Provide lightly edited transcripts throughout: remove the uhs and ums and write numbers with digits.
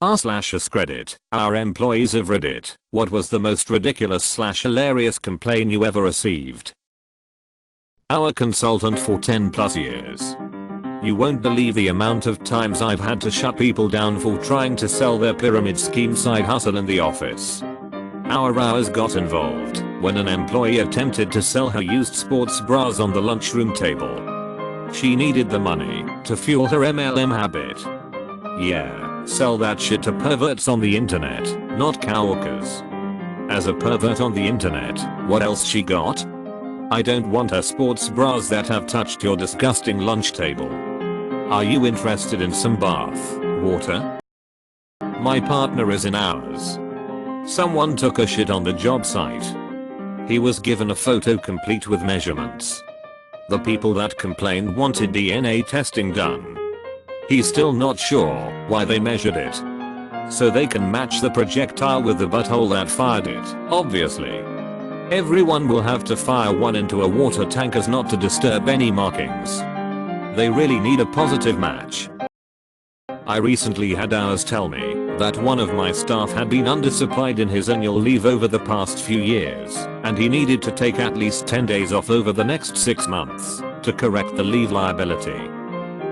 r/AskReddit, our employees of Reddit, what was the most ridiculous/hilarious complaint you ever received? Our consultant for 10 plus years. You won't believe the amount of times I've had to shut people down for trying to sell their pyramid scheme side hustle in the office. Our hours got involved when an employee attempted to sell her used sports bras on the lunchroom table. She needed the money to fuel her MLM habit. Yeah, sell that shit to perverts on the internet, not coworkers. As a pervert on the internet, what else she got? I don't want her sports bras that have touched your disgusting lunch table. Are you interested in some bath water? My partner is in ours. Someone took a shit on the job site. He was given a photo complete with measurements. The people that complained wanted DNA testing done. He's still not sure why they measured it. So they can match the projectile with the butthole that fired it, obviously. Everyone will have to fire one into a water tank as not to disturb any markings. They really need a positive match. I recently had ours tell me that one of my staff had been undersupplied in his annual leave over the past few years, and he needed to take at least 10 days off over the next 6 months to correct the leave liability.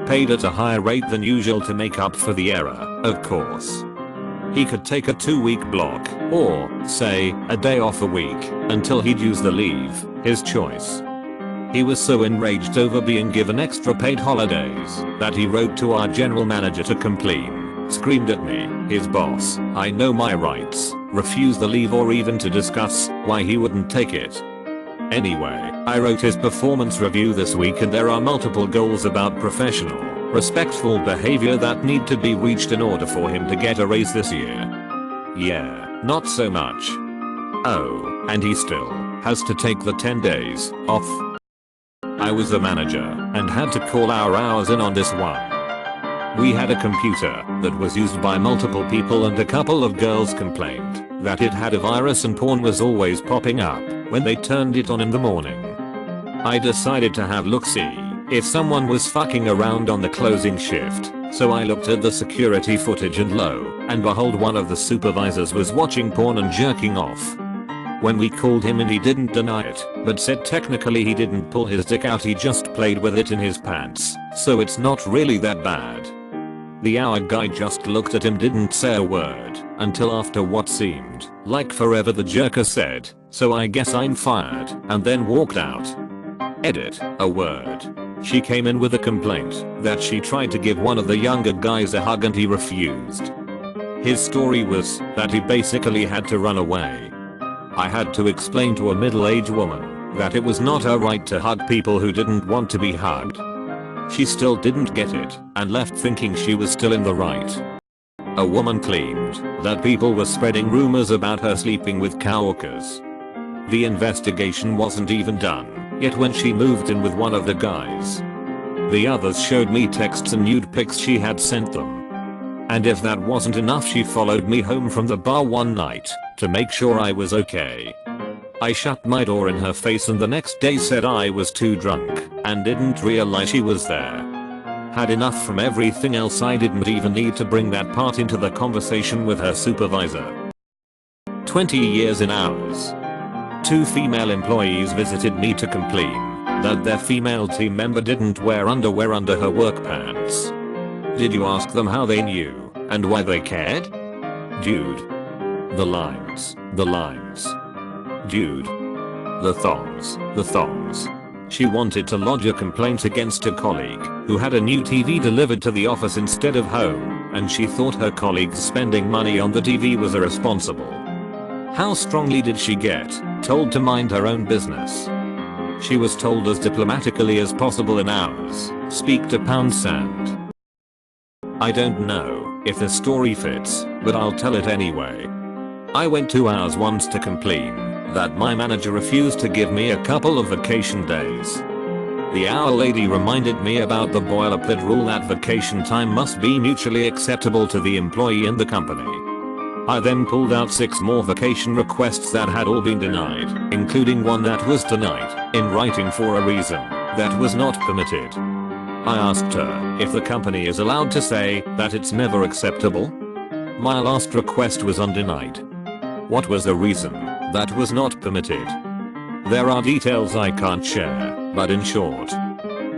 Paid at a higher rate than usual to make up for the error, of course. He could take a 2-week block, or, say, a day off a week, until he'd use the leave, his choice. He was so enraged over being given extra paid holidays that he wrote to our general manager to complain, screamed at me, his boss, I know my rights, refused the leave or even to discuss why he wouldn't take it. Anyway, I wrote his performance review this week and there are multiple goals about professional, respectful behavior that need to be reached in order for him to get a raise this year. Yeah, not so much. Oh, and he still has to take the 10 days off. I was a manager and had to call our hours in on this one. We had a computer that was used by multiple people and a couple of girls complained that it had a virus and porn was always popping up when they turned it on in the morning. I decided to have look-see if someone was fucking around on the closing shift, so I looked at the security footage and lo and behold one of the supervisors was watching porn and jerking off. When we called him and he didn't deny it, but said technically he didn't pull his dick out, he just played with it in his pants, so it's not really that bad. The hour guy just looked at him, didn't say a word until after what seemed like forever the jerker said, so I guess I'm fired, and then walked out. Edit, a word. She came in with a complaint that she tried to give one of the younger guys a hug and he refused. His story was that he basically had to run away. I had to explain to a middle-aged woman that it was not her right to hug people who didn't want to be hugged. She still didn't get it and left thinking she was still in the right. A woman claimed that people were spreading rumors about her sleeping with coworkers. The investigation wasn't even done yet when she moved in with one of the guys. The others showed me texts and nude pics she had sent them. And if that wasn't enough, she followed me home from the bar one night to make sure I was okay. I shut my door in her face and the next day said I was too drunk and didn't realize she was there. Had enough from everything else, I didn't even need to bring that part into the conversation with her supervisor. 20 years in ours. 2 female employees visited me to complain that their female team member didn't wear underwear under her work pants. Did you ask them how they knew and why they cared? Dude. The lines. Dude. The thongs. She wanted to lodge a complaint against a colleague who had a new TV delivered to the office instead of home, and she thought her colleagues spending money on the TV was irresponsible. How strongly did she get told to mind her own business? She was told as diplomatically as possible in ours, speak to pound sand. I don't know if the story fits, but I'll tell it anyway. I went to ours once to complain that my manager refused to give me a couple of vacation days. The hour lady reminded me about the boilerplate rule that vacation time must be mutually acceptable to the employee and the company. I then pulled out 6 more vacation requests that had all been denied, including one that was denied in writing for a reason that was not permitted. I asked her if the company is allowed to say that it's never acceptable. My last request was undenied. What was the reason? That was not permitted. There are details I can't share, but in short,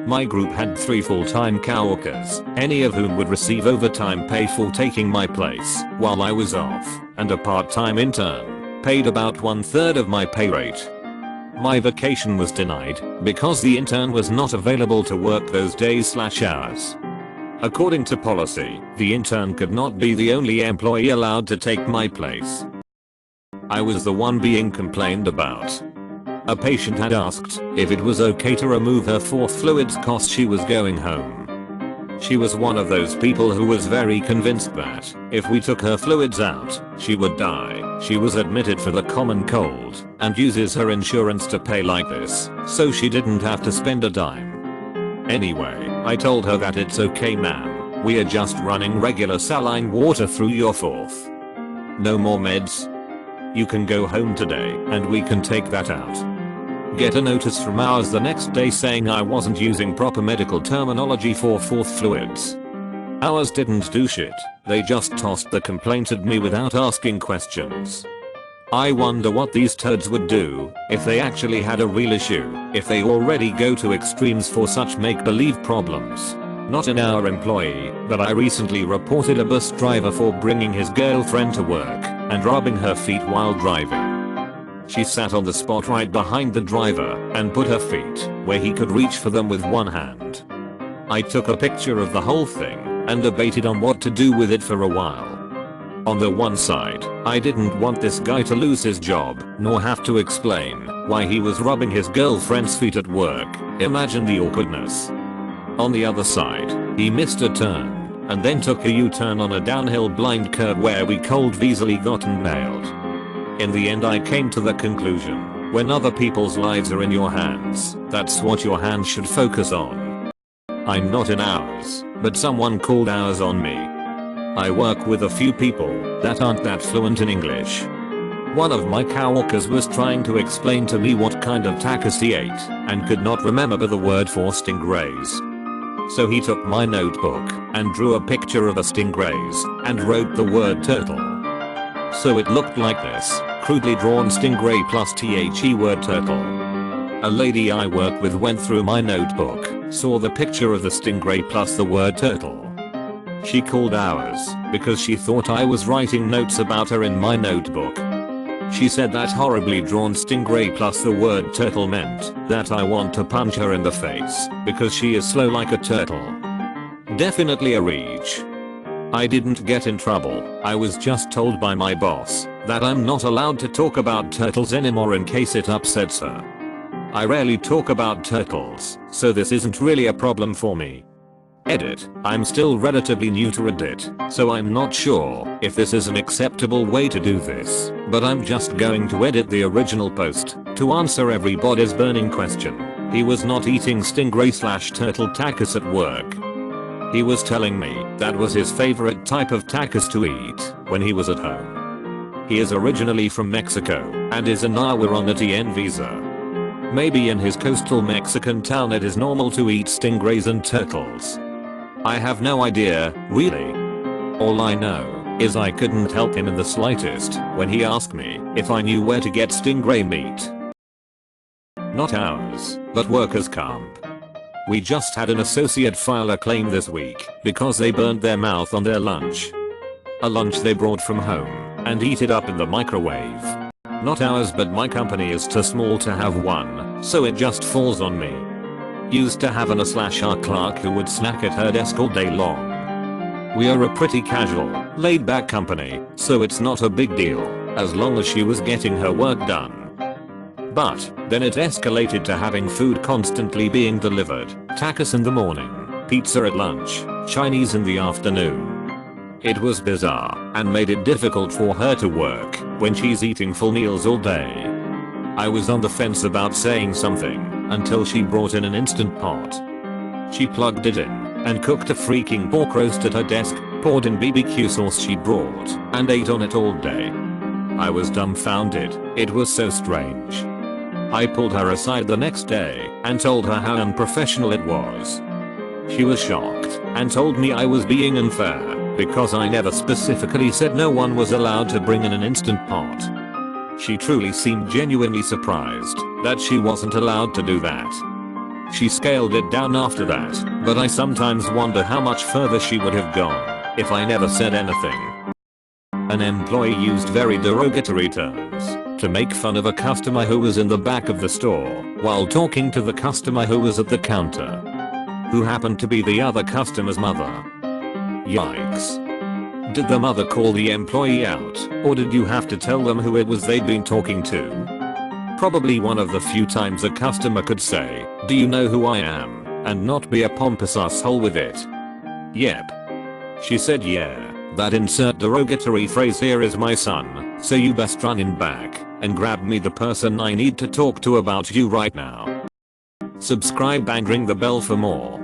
my group had 3 full-time coworkers, any of whom would receive overtime pay for taking my place while I was off, and a part-time intern, paid about 1/3 of my pay rate. My vacation was denied because the intern was not available to work those days/hours. According to policy, the intern could not be the only employee allowed to take my place. I was the one being complained about. A patient had asked if it was okay to remove her 4th fluids cause she was going home. She was one of those people who was very convinced that if we took her fluids out, she would die. She was admitted for the common cold and uses her insurance to pay like this, so she didn't have to spend a dime. Anyway, I told her that it's okay ma'am, we are just running regular saline water through your 4th. No more meds. You can go home today and we can take that out. Get a notice from ours the next day saying I wasn't using proper medical terminology for 4th fluids. Ours didn't do shit, they just tossed the complaint at me without asking questions. I wonder what these turds would do if they actually had a real issue, if they already go to extremes for such make-believe problems. Not in our employee, but I recently reported a bus driver for bringing his girlfriend to work and rubbing her feet while driving. She sat on the spot right behind the driver and put her feet where he could reach for them with one hand. I took a picture of the whole thing and debated on what to do with it for a while. On the one side, I didn't want this guy to lose his job, nor have to explain why he was rubbing his girlfriend's feet at work. Imagine the awkwardness. On the other side, he missed a turn and then took a U-turn on a downhill blind curve where we could have easily gotten nailed. In the end I came to the conclusion, when other people's lives are in your hands, that's what your hands should focus on. I'm not in ours, but someone called ours on me. I work with a few people that aren't that fluent in English. One of my coworkers was trying to explain to me what kind of tacos he ate and could not remember the word for stingrays. So he took my notebook and drew a picture of a stingrays and wrote the word turtle. So it looked like this, crudely drawn stingray plus the word turtle. A lady I work with went through my notebook, saw the picture of the stingray plus the word turtle. She called ours because she thought I was writing notes about her in my notebook. She said that horribly drawn stingray plus the word turtle meant that I want to punch her in the face because she is slow like a turtle. Definitely a reach. I didn't get in trouble, I was just told by my boss that I'm not allowed to talk about turtles anymore in case it upsets her. I rarely talk about turtles, so this isn't really a problem for me. Edit, I'm still relatively new to Reddit, so I'm not sure if this is an acceptable way to do this, but I'm just going to edit the original post to answer everybody's burning question. He was not eating stingray/turtle tacos at work. He was telling me that was his favorite type of tacos to eat when he was at home. He is originally from Mexico and is an hour on a TN visa. Maybe in his coastal Mexican town it is normal to eat stingrays and turtles. I have no idea, really. All I know is I couldn't help him in the slightest when he asked me if I knew where to get stingray meat. Not ours, but workers' comp. We just had an associate file a claim this week because they burned their mouth on their lunch. A lunch they brought from home and heat it up in the microwave. Not ours, but my company is too small to have one, so it just falls on me. Used to have an A/R clerk who would snack at her desk all day long. We are a pretty casual, laid-back company, so it's not a big deal as long as she was getting her work done. But then it escalated to having food constantly being delivered, tacos in the morning, pizza at lunch, Chinese in the afternoon. It was bizarre and made it difficult for her to work when she's eating full meals all day. I was on the fence about saying something until she brought in an Instant Pot. She plugged it in and cooked a freaking pork roast at her desk, poured in BBQ sauce she brought, and ate on it all day. I was dumbfounded, it was so strange. I pulled her aside the next day and told her how unprofessional it was. She was shocked and told me I was being unfair. Because I never specifically said no one was allowed to bring in an Instant Pot. She truly seemed genuinely surprised that she wasn't allowed to do that. She scaled it down after that, but I sometimes wonder how much further she would have gone if I never said anything. An employee used very derogatory terms to make fun of a customer who was in the back of the store while talking to the customer who was at the counter, who happened to be the other customer's mother. Yikes. Did the mother call the employee out, or did you have to tell them who it was they'd been talking to? Probably one of the few times a customer could say, "Do you know who I am?" and not be a pompous asshole with it. Yep. She said, "Yeah, that insert derogatory phrase here is my son, so you best run in back and grab me the person I need to talk to about you right now." Subscribe and ring the bell for more.